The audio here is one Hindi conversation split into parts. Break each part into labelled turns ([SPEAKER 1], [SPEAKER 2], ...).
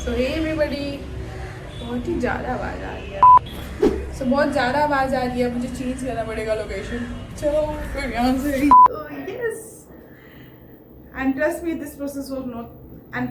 [SPEAKER 1] सो हे एवरीबॉडी, बहुत ही ज़्यादा आवाज़ आ रही है। बहुत ज़्यादा आवाज़ आ रही है, मुझे चेंज करना पड़ेगा लोकेशन। चलो फिर यहाँ से yes, and trust me this process was not and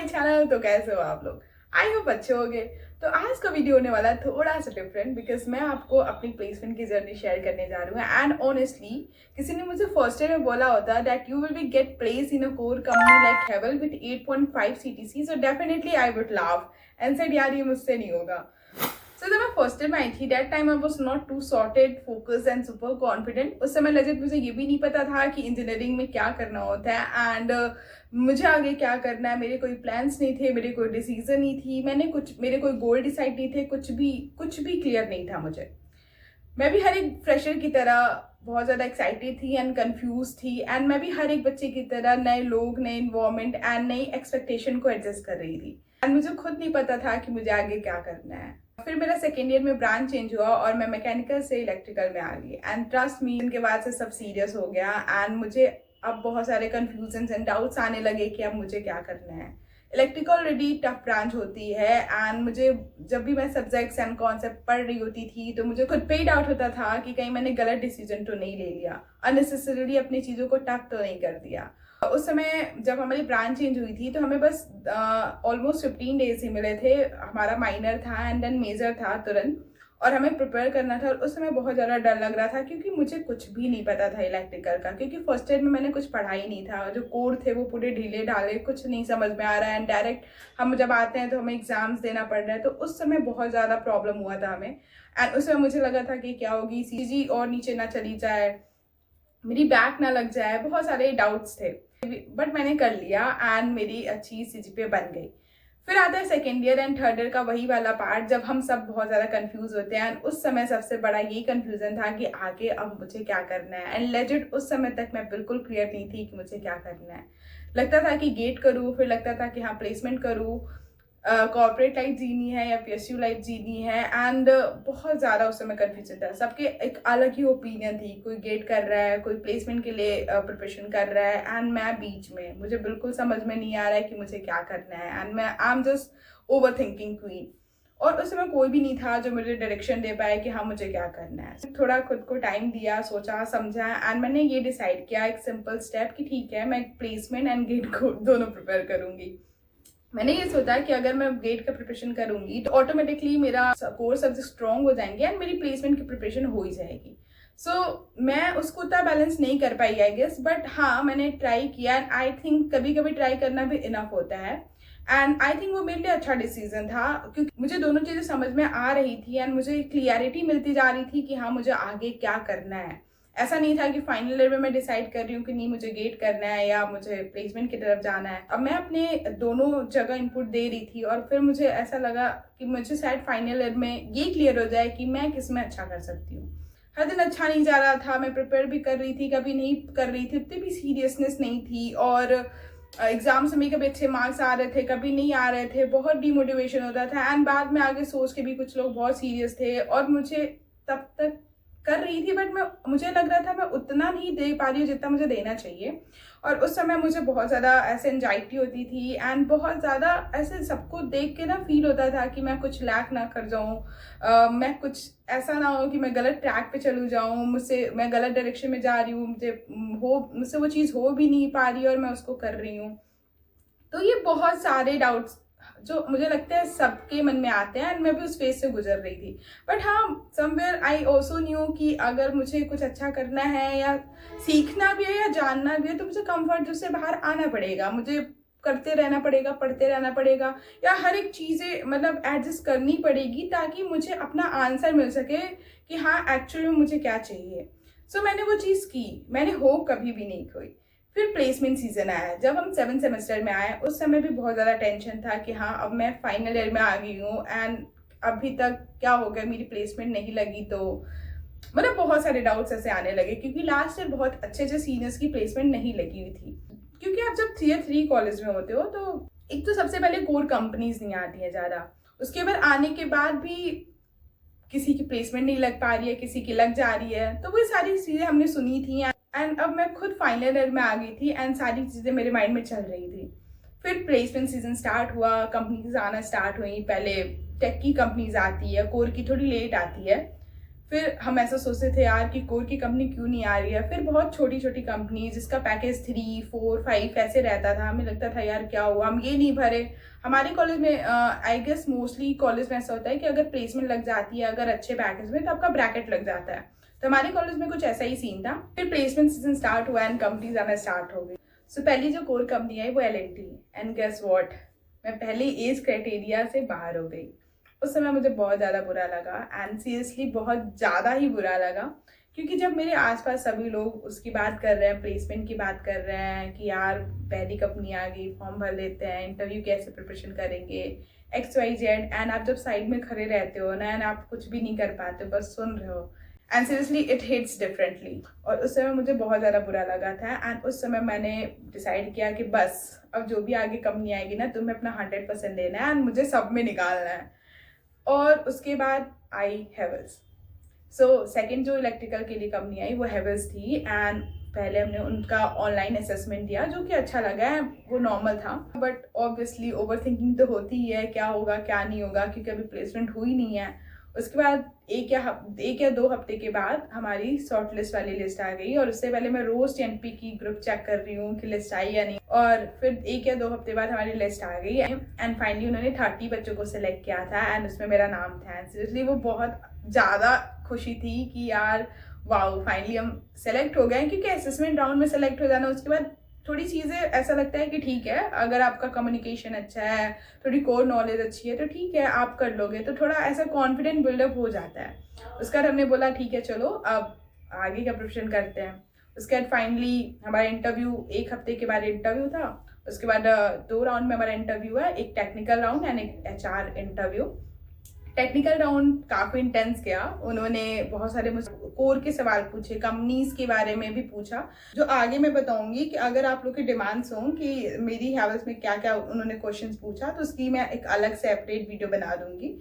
[SPEAKER 1] channel. तो कैसे हो आप लोग? आई होप अच्छे होंगे। तो आज का वीडियो होने वाला है थोड़ा सा डिफरेंट, बिकॉज मैं आपको अपनी प्लेसमेंट की जर्नी शेयर करने जा रही हूँ। एंड ऑनेस्टली किसी ने मुझे फर्स्ट ईयर में बोला होता that you will be get placed in a core company like Havells with 8.5 CTC, so definitely I would love and said यार ये मुझसे नहीं होगा। So जब मैं फर्स्ट ईयर में आई थी, that time I was not too sorted, focused and super confident. उस समय लेजिट मुझे ये भी नहीं पता था कि इंजीनियरिंग में क्या करना होता है एंड मुझे आगे क्या करना है। मेरे कोई प्लान्स नहीं थे, मेरे कोई डिसीजन नहीं थी, मेरे कोई गोल डिसाइड नहीं थे, कुछ भी क्लियर नहीं था मुझे। मैं भी हर एक फ्रेशर की तरह बहुत ज़्यादा एक्साइटेड थी एंड कंफ्यूज थी, एंड मैं भी हर एक बच्चे की तरह नए लोग, नए इन्वायरमेंट एंड नई एक्सपेक्टेशन को एडजस्ट कर रही थी। एंड मुझे खुद नहीं पता था कि मुझे आगे क्या करना है। फिर मेरा सेकेंड ईयर में ब्रांच चेंज हुआ और मैं मैकेनिकल से इलेक्ट्रिकल में आ गई। एंड ट्रस्ट मी, इनके बाद से सब सीरियस हो गया एंड मुझे अब बहुत सारे कंफ्यूजन एंड डाउट्स आने लगे कि अब मुझे क्या करना है। इलेक्ट्रिकल ऑलरेडी टफ ब्रांच होती है एंड मुझे जब भी मैं सब्जेक्ट्स एंड कॉन्सेप्ट पढ़ रही होती थी तो मुझे खुद पे ही डाउट होता था कि कहीं मैंने गलत डिसीजन तो नहीं ले लिया, अननेसेसरीली अपनी चीज़ों को टफ तो नहीं कर दिया। उस समय जब हमारी ब्रांच चेंज हुई थी तो हमें बस ऑलमोस्ट 15 डेज ही मिले थे। हमारा माइनर था एंड देन मेजर था तुरंत, और हमें प्रिपेयर करना था। और उस समय बहुत ज़्यादा डर लग रहा था क्योंकि मुझे कुछ भी नहीं पता था इलेक्ट्रिकल का, क्योंकि फर्स्ट ईयर में मैंने कुछ पढ़ा ही नहीं था। जो कोड थे वो पूरे ढीले ढाले, कुछ नहीं समझ में आ रहा है एंड डायरेक्ट हम जब आते हैं तो हमें एग्जाम्स देना पड़ रहा है। तो उस समय बहुत ज़्यादा प्रॉब्लम हुआ था हमें। एंड उस समय मुझे लगा था कि क्या होगी, CG और नीचे ना चली जाए, मेरी बैक ना लग जाए, बहुत सारे डाउट्स थे। बट मैंने कर लिया एंड मेरी अच्छी CGPA बन गई। फिर आता है second year and third year का वही वाला पार्ट जब हम सब बहुत ज़्यादा कंफ्यूज होते हैं। एंड उस समय सबसे बड़ा यही कंफ्यूजन था कि आगे अब मुझे क्या करना है। एंड लेजिट उस समय तक मैं बिल्कुल क्लियर नहीं थी कि मुझे क्या करना है। लगता था कि गेट करूँ, फिर लगता था कि हाँ प्लेसमेंट करूँ, कॉर्पोरेट लाइफ जीनी है या PSU लाइफ जीनी है। एंड बहुत ज़्यादा उस समय कन्फ्यूजन था। सबके एक अलग ही ओपिनियन थी, कोई गेट कर रहा है, कोई प्लेसमेंट के लिए प्रिपरेशन कर रहा है एंड मैं बीच में, मुझे बिल्कुल समझ में नहीं आ रहा है कि मुझे क्या करना है। And I am just over thinking queen. और उस समय कोई भी नहीं था जो मुझे डायरेक्शन दे पाए कि हाँ मुझे क्या करना है। थोड़ा खुद को टाइम दिया, सोचा समझा एंड मैंने ये डिसाइड किया एक सिंपल स्टेप कि ठीक है मैं प्लेसमेंट एंड गेट को दोनों प्रिपेयर करूँगी। मैंने ये सोचा कि अगर मैं गेट का प्रिपरेशन करूंगी तो ऑटोमेटिकली मेरा कोर सब्जेक्ट स्ट्रॉन्ग हो जाएंगे एंड मेरी प्लेसमेंट की प्रिपरेशन हो ही जाएगी। सो मैं उसको उतना बैलेंस नहीं कर पाई आई गेस, बट हाँ मैंने ट्राई किया एंड आई थिंक कभी कभी ट्राई करना भी इनफ होता है। एंड आई थिंक वो मेरे लिए अच्छा डिसीजन था क्योंकि मुझे दोनों चीज़ें समझ में आ रही थी एंड मुझे क्लियरिटी मिलती जा रही थी कि हाँ मुझे आगे क्या करना है। ऐसा नहीं था कि फाइनल ईयर में मैं डिसाइड कर रही हूँ कि नहीं मुझे गेट करना है या मुझे प्लेसमेंट की तरफ जाना है। अब मैं अपने दोनों जगह इनपुट दे रही थी और फिर मुझे ऐसा लगा कि मुझे शायद फाइनल ईयर में ये क्लियर हो जाए कि मैं किस में अच्छा कर सकती हूँ। हर दिन अच्छा नहीं जा रहा था, मैं प्रिपेयर भी कर रही थी, कभी नहीं कर रही थी, उतनी भी सीरियसनेस नहीं थी। और एग्जाम्स में कभी अच्छे मार्क्स आ रहे थे, कभी नहीं आ रहे थे, बहुत डिमोटिवेशन होता था। एंड बाद में आगे सोच के भी कुछ लोग बहुत सीरियस थे और मुझे तब तक कर रही थी, बट मुझे लग रहा था मैं उतना नहीं दे पा रही हूँ जितना मुझे देना चाहिए। और उस समय मुझे बहुत ज़्यादा ऐसे एंजाइटी होती थी एंड बहुत ज़्यादा ऐसे सबको देख के ना फील होता था कि मैं कुछ लैक ना कर जाऊँ, मैं कुछ ऐसा ना हो कि मैं गलत ट्रैक पे चलूँ जाऊँ, मैं गलत डायरेक्शन में जा रही हूँ, मुझसे वो चीज़ हो भी नहीं पा रही और मैं उसको कर रही हूँ। तो ये बहुत सारे डाउट्स जो मुझे लगता है सबके मन में आते हैं एंड मैं भी उस फेज से गुजर रही थी। बट हाँ समवेयर आई ऑल्सो न्यू कि अगर मुझे कुछ अच्छा करना है या सीखना भी है या जानना भी है तो मुझे कंफर्ट जोन से बाहर आना पड़ेगा, मुझे करते रहना पड़ेगा, पढ़ते रहना पड़ेगा, या हर एक चीज़ें मतलब एडजस्ट करनी पड़ेगी ताकि मुझे अपना आंसर मिल सके कि हाँ एक्चुअली में मुझे क्या चाहिए। सो मैंने वो चीज़ की, मैंने होप कभी भी नहीं खोई। फिर प्लेसमेंट सीजन आया, जब हम 7th सेमेस्टर में आए उस समय भी बहुत ज़्यादा टेंशन था कि हाँ अब मैं फाइनल ईयर में आ गई हूँ एंड अभी तक क्या हो गया, मेरी प्लेसमेंट नहीं लगी। तो मतलब बहुत सारे डाउट्स ऐसे आने लगे, क्योंकि लास्ट ईयर बहुत अच्छे अच्छे सीनियर्स की प्लेसमेंट नहीं लगी हुई थी। क्योंकि आप जब Tier 3 कॉलेज में होते हो तो एक तो सबसे पहले कोर कंपनीज नहीं आती है ज़्यादा, उसके बाद आने के बाद भी किसी की प्लेसमेंट नहीं लग पा रही है, किसी की लग जा रही है। तो वो सारी चीज़ें हमने सुनी थी एंड अब मैं खुद फाइनल ईयर में आ गई थी एंड सारी चीज़ें मेरे माइंड में चल रही थी। फिर प्लेसमेंट सीजन स्टार्ट हुआ, कंपनीज आना स्टार्ट हुई। पहले टेक की कंपनीज आती है, कोर की थोड़ी लेट आती है। फिर हम ऐसा सोचते थे यार कि कोर की कंपनी क्यों नहीं आ रही है। फिर बहुत छोटी छोटी कंपनी जिसका पैकेज 3, 4, 5 ऐसे रहता था, हमें लगता था यार क्या हुआ, हम ये नहीं भरे। हमारे कॉलेज में आई गेस मोस्टली कॉलेज में ऐसा होता है कि अगर प्लेसमेंट लग जाती है अगर अच्छे पैकेज में तो आपका ब्रैकेट लग जाता है। तो हमारे कॉलेज में कुछ ऐसा ही सीन था। फिर प्लेसमेंट सीजन स्टार्ट हुआ एंड कंपनीज आना स्टार्ट हो गई। सो पहली जो कोर कंपनी आई वो L&T, एंड गेस व्हाट, मैं पहले एज क्राइटेरिया से बाहर हो गई। उस समय मुझे बहुत ज़्यादा बुरा लगा एंड सीरियसली बहुत ज़्यादा ही बुरा लगा, क्योंकि जब मेरे आसपास सभी लोग उसकी बात कर रहे हैं, प्लेसमेंट की बात कर रहे हैं कि यार पहली कंपनी आ गई, फॉर्म भर लेते हैं, इंटरव्यू कैसे प्रिपरेशन करेंगे, XYZ, एंड आप जब साइड में खड़े रहते हो ना एंड आप कुछ भी नहीं कर पाते हो, बस सुन रहे हो, and seriously it hits differently. और उस समय मुझे बहुत ज़्यादा बुरा लगा था एंड उस समय मैंने डिसाइड किया कि बस अब जो भी आगे कंपनी आएगी ना, तुम्हें अपना 100% देना है एंड मुझे सब में निकालना है। और उसके बाद आई हेवल्स। सो सेकंड जो इलेक्ट्रिकल के लिए कंपनी आई वो हेवल्स थी एंड पहले हमने उनका ऑनलाइन असेसमेंट दिया जो कि अच्छा लगा है, वो नॉर्मल था। बट ऑब्वियसली ओवर थिंकिंग तो होती ही है, क्या होगा क्या नहीं होगा, क्योंकि अभी प्लेसमेंट हुई नहीं है। उसके बाद एक या 2 हफ्ते के बाद हमारी शॉर्ट लिस्ट वाली लिस्ट आ गई, और उससे पहले मैं रोज TNP की ग्रुप चेक कर रही हूँ कि लिस्ट आई या नहीं। और फिर 1 या 2 हफ्ते बाद हमारी लिस्ट आ गई एंड फाइनली उन्होंने 30 बच्चों को सिलेक्ट किया था एंड उसमें मेरा नाम था। एंड सीरियसली वो बहुत ज़्यादा खुशी थी कि यार वाओ, फाइनली हम सेलेक्ट हो गए। क्योंकि असेसमेंट राउंड में सेलेक्ट हो जाना, उसके बाद थोड़ी चीज़ें ऐसा लगता है कि ठीक है, अगर आपका कम्युनिकेशन अच्छा है, थोड़ी कोर नॉलेज अच्छी है तो ठीक है आप कर लोगे, तो थोड़ा ऐसा कॉन्फिडेंट बिल्डअप हो जाता है। उसके बाद हमने बोला ठीक है चलो अब आगे का प्रिपरेशन करते हैं। उसके बाद फाइनली हमारा इंटरव्यू, 1 हफ्ते के बाद इंटरव्यू था। उसके बाद 2 राउंड में हमारा इंटरव्यू है, एक टेक्निकल राउंड एंड एक HR इंटरव्यू। टेक्निकल राउंड काफ़ी इंटेंस गया, उन्होंने बहुत सारे मुझसे कोर के सवाल पूछे, कंपनीज के बारे में भी पूछा, जो आगे मैं बताऊंगी कि अगर आप लोग की डिमांड्स हों कि मेरी हैवल्स में क्या क्या उन्होंने क्वेश्चंस पूछा तो उसकी मैं एक अलग सेपरेट वीडियो बना दूंगी।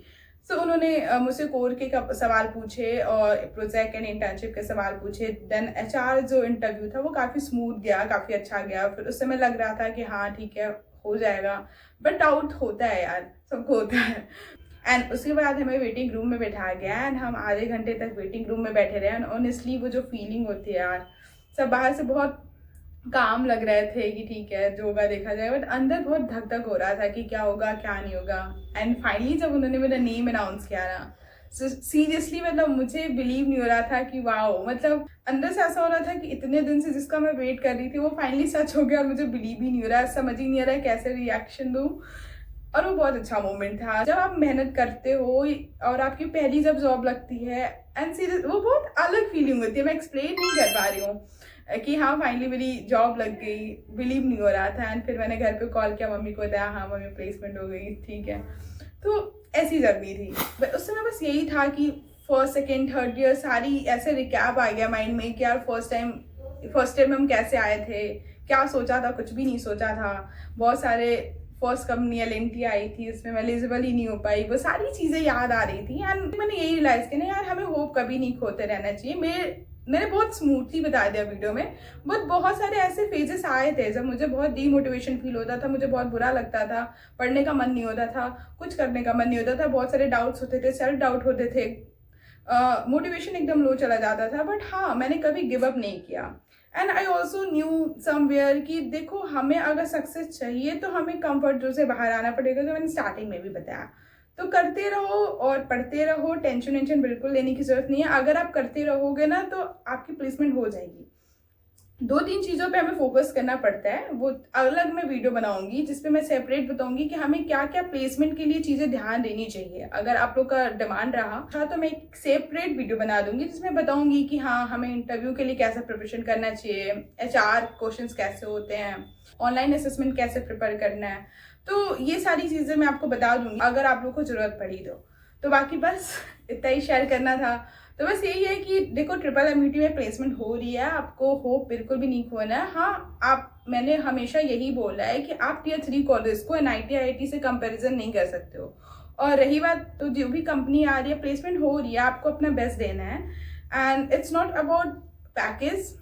[SPEAKER 1] सो उन्होंने मुझसे कोर के सवाल पूछे और प्रोजेक्ट एंड इंटर्नशिप के सवाल पूछे। देन HR जो इंटरव्यू था वो काफ़ी स्मूथ गया, काफ़ी अच्छा गया। फिर उस समय लग रहा था कि हाँ ठीक है हो जाएगा, बट डाउट होता है यार, सबको होता है। एंड उसके बाद हमें वेटिंग रूम में बैठाया गया एंड हम आधे घंटे तक वेटिंग रूम में बैठे रहे। एंड ऑनेस्टली वो जो फीलिंग होती है यार, सब बाहर से बहुत काम लग रहे थे कि ठीक है जो होगा देखा जाए, बट अंदर बहुत धक धक हो रहा था कि क्या होगा क्या नहीं होगा। एंड फाइनली जब उन्होंने मेरा नेम अनाउंस किया ना, सीरियसली मतलब मुझे बिलीव नहीं हो रहा था कि वाओ, मतलब अंदर से ऐसा हो रहा था कि इतने दिन से जिसका मैं वेट कर रही थी वो फाइनली सच हो गया और मुझे बिलीव ही नहीं हो रहा है, समझ ही नहीं आ रहा है कैसे रिएक्शन दूँ। और वो बहुत अच्छा मोमेंट था जब आप मेहनत करते हो और आपकी पहली जब जॉब लगती है एंड सीरियस वो बहुत अलग फीलिंग होती है। मैं एक्सप्लेन नहीं कर पा रही हूँ कि हाँ फाइनली मेरी जॉब लग गई, बिलीव नहीं हो रहा था। एंड फिर मैंने घर पे कॉल किया, मम्मी को बताया हाँ मम्मी प्लेसमेंट हो गई, ठीक है। तो ऐसी जर्नी थी। उस समय बस यही था कि फर्स्ट सेकेंड थर्ड ईयर सारी ऐसे रिकैप आ गया माइंड में कि यार फर्स्ट टाइम में हम कैसे आए थे, क्या सोचा था, कुछ भी नहीं सोचा था। बहुत सारे फर्स्ट कंपनी L&T आई थी, उसमें मैं एलिजिबल ही नहीं हो पाई, वो सारी चीज़ें याद आ रही थी। एंड मैंने यही रियलाइज़ किया ना यार हमें होप कभी नहीं खोते रहना चाहिए। मैंने बहुत स्मूथली बता दिया वीडियो में, बट बहुत सारे ऐसे फेजेस आए थे जब मुझे बहुत डीमोटिवेशन फील होता था, मुझे बहुत बुरा लगता था, पढ़ने का मन नहीं होता था, कुछ करने का मन नहीं होता था, बहुत सारे डाउट्स होते थे, सेल्फ डाउट होते थे, मोटिवेशन एकदम लो चला जाता था। बट हाँ मैंने कभी गिव अप नहीं किया। And I also new somewhere कि देखो हमें अगर सक्सेस चाहिए तो हमें कंफर्ट जोन से बाहर आना पड़ेगा, जो मैंने स्टार्टिंग में भी बताया। तो करते रहो और पढ़ते रहो, टेंशन बिल्कुल लेने की जरूरत नहीं है। अगर आप करते रहोगे ना तो आपकी प्लेसमेंट हो जाएगी। 2-3 चीज़ों पे हमें फोकस करना पड़ता है, वो अलग मैं वीडियो बनाऊंगी जिसपे मैं सेपरेट बताऊंगी कि हमें क्या क्या प्लेसमेंट के लिए चीज़ें ध्यान देनी चाहिए। अगर आप लोग का डिमांड रहा तो मैं एक सेपरेट वीडियो बना दूंगी जिसमें बताऊंगी कि हाँ हमें इंटरव्यू के लिए कैसे प्रिपरेशन करना चाहिए, HR क्वेश्चंस कैसे होते हैं, ऑनलाइन असेसमेंट कैसे प्रिपेयर करना है। तो ये सारी चीज़ें मैं आपको बता दूंगी अगर आप लोग को ज़रूरत पड़ी तो बाकी बस इतना ही शेयर करना था। तो बस यही है कि देखो MMT में प्लेसमेंट हो रही है, आपको होप बिल्कुल भी नहीं खोना है। हाँ, मैंने हमेशा यही बोला है कि आप Tier 3 कॉलेज को NIT IIT से कंपैरिजन नहीं कर सकते हो। और रही बात, तो जो भी कंपनी आ रही है, प्लेसमेंट हो रही है, आपको अपना बेस्ट देना है। And it's not about package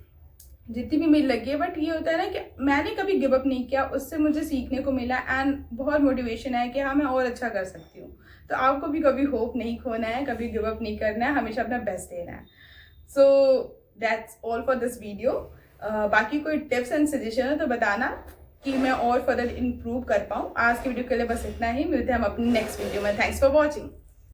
[SPEAKER 1] जितनी भी मिल लगी है, बट ये होता है ना कि मैंने कभी गिव अप नहीं किया, उससे मुझे सीखने को मिला एंड बहुत मोटिवेशन है कि हाँ मैं और अच्छा कर सकती हूँ। तो आपको भी कभी होप नहीं खोना है, कभी गिव अप नहीं करना है, हमेशा अपना बेस्ट देना है। So that's all for this video. बाकी कोई टिप्स एंड सजेशन है तो बताना कि मैं और फर्दर इम्प्रूव कर पाऊँ। आज की वीडियो के लिए बस इतना ही, मिलते हैं हम अपनी नेक्स्ट वीडियो में। Thanks for watching.